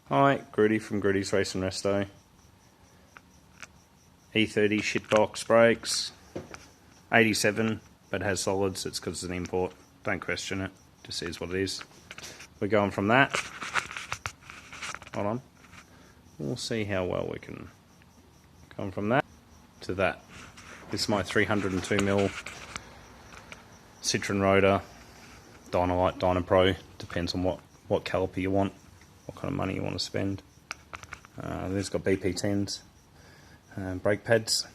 Hi, Grudy from Grudy's Race and Resto. E30 shitbox brakes, 87, but has solids. It's because it's an import. Don't question it, just is what it is. We're going from that, hold on, we'll see how well we can come from that to that. This is my 302mm Citroen rotor, Dynalite, Dynapro, depends on what caliper you want, what kind of money you want to spend. This got BP10s, brake pads.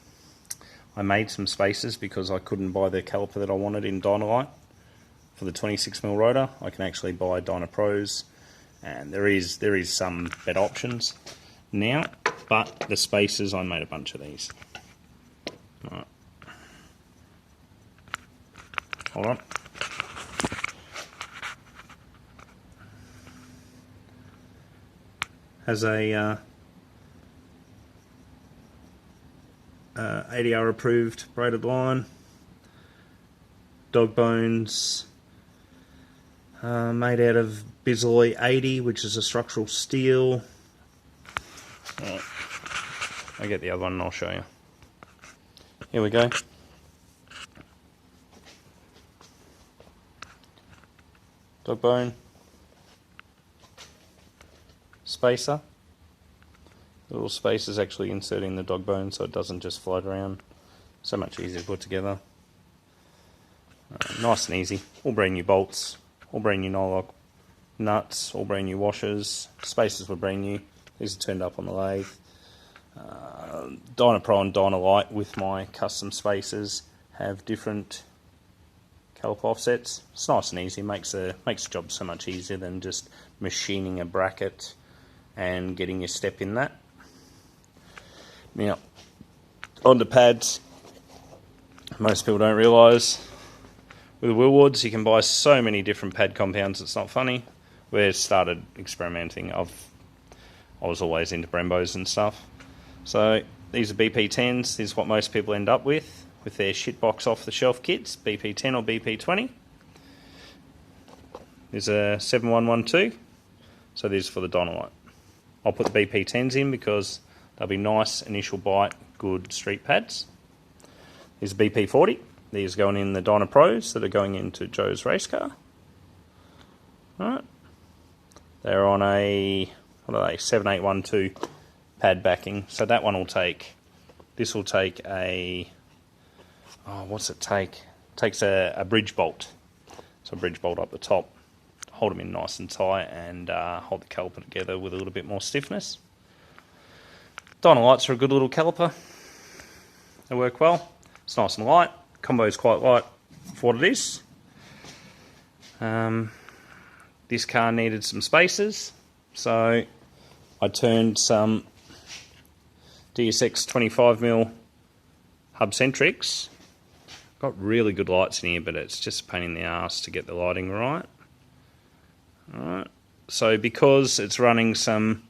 I made some spacers because I couldn't buy the caliper that I wanted in Dynalite. For the 26mm rotor, I can actually buy Dynapros, and there is some better options now, but the spacers, I made a bunch of these. Right. Hold on. Has a ADR approved braided line, dog bones, made out of Bisley 80, which is a structural steel. Right. I'll get the other one and I'll show you. Here we go. Dog bone, spacer. The little spacer's actually inserting the dog bone so it doesn't just float around. So much easier to put together. Nice and easy. All brand new bolts, all brand new nylock nuts, all brand new washers. Spacers were brand new. These are turned up on the lathe. Dynapro and Dynalite with my custom spacers have different caliper offsets. It's nice and easy. Makes the job so much easier than just machining a bracket and getting your step in that. Now, on the pads, most people don't realise, with the Willwoods you can buy so many different pad compounds, it's not funny. We started experimenting. I was always into Brembos and stuff. So these are BP10s. This is what most people end up with their shitbox off the shelf kits, BP10 or BP20. There's a 7112, so this is for the Dynalite. I'll put the BP10s in because they'll be nice initial bite, good street pads. There's a BP40. These are going in the Dynapros that are going into Joe's race car. Alright. They're on a, what are they, 7812 pad backing. So that one will take, this will take a, oh, what's it take? It takes a bridge bolt. So a bridge bolt up the top. Hold them in nice and tight and hold the caliper together with a little bit more stiffness. Dynalites are a good little caliper. They work well. It's nice and light. Combo is quite light for what it is. This car needed some spacers, so I turned some DSX 25mm hub centrics. Got really good lights in here, but it's just a pain in the ass to get the lighting right. Alright, so because it's running some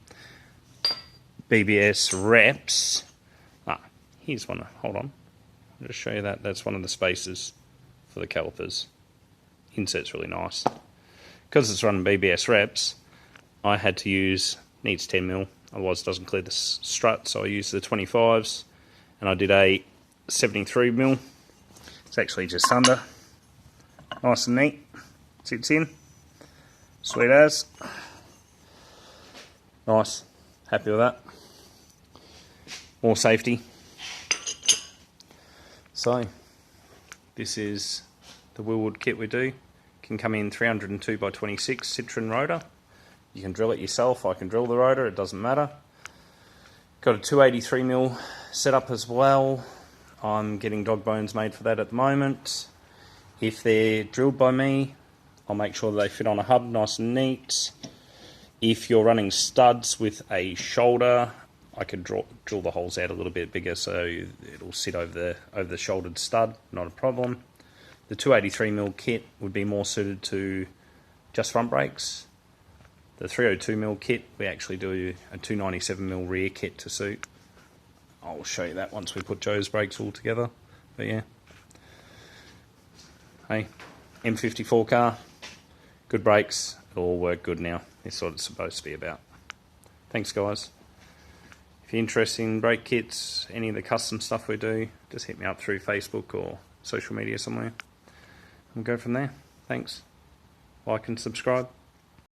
BBS reps, here's one, hold on, I'll just show you that. That's one of the spacers for the calipers. Insert's really nice. Because it's running BBS reps, I had to use, needs 10mm, otherwise it doesn't clear the strut, so I used the 25s, and I did a 73mm. It's actually just under. Nice and neat. Sits in. Sweet as. Nice. Happy with that. More safety. So, this is the Willwood kit we do. Can come in 302x26 Citroen rotor. You can drill it yourself. I can drill the rotor. It doesn't matter. Got a 283mm setup as well. I'm getting dog bones made for that at the moment. If they're drilled by me, I'll make sure that they fit on a hub nice and neat. If you're running studs with a shoulder, I could drill the holes out a little bit bigger so it'll sit over the shouldered stud, not a problem. The 283mm kit would be more suited to just front brakes. The 302mm kit, we actually do a 297mm rear kit to suit. I'll show you that once we put Joe's brakes all together, but yeah. Hey, M54 car, good brakes, it'll all work good now. That's what it's supposed to be about. Thanks guys. If you're interested in brake kits, any of the custom stuff we do, just hit me up through Facebook or social media somewhere. We'll go from there. Thanks. Like and subscribe.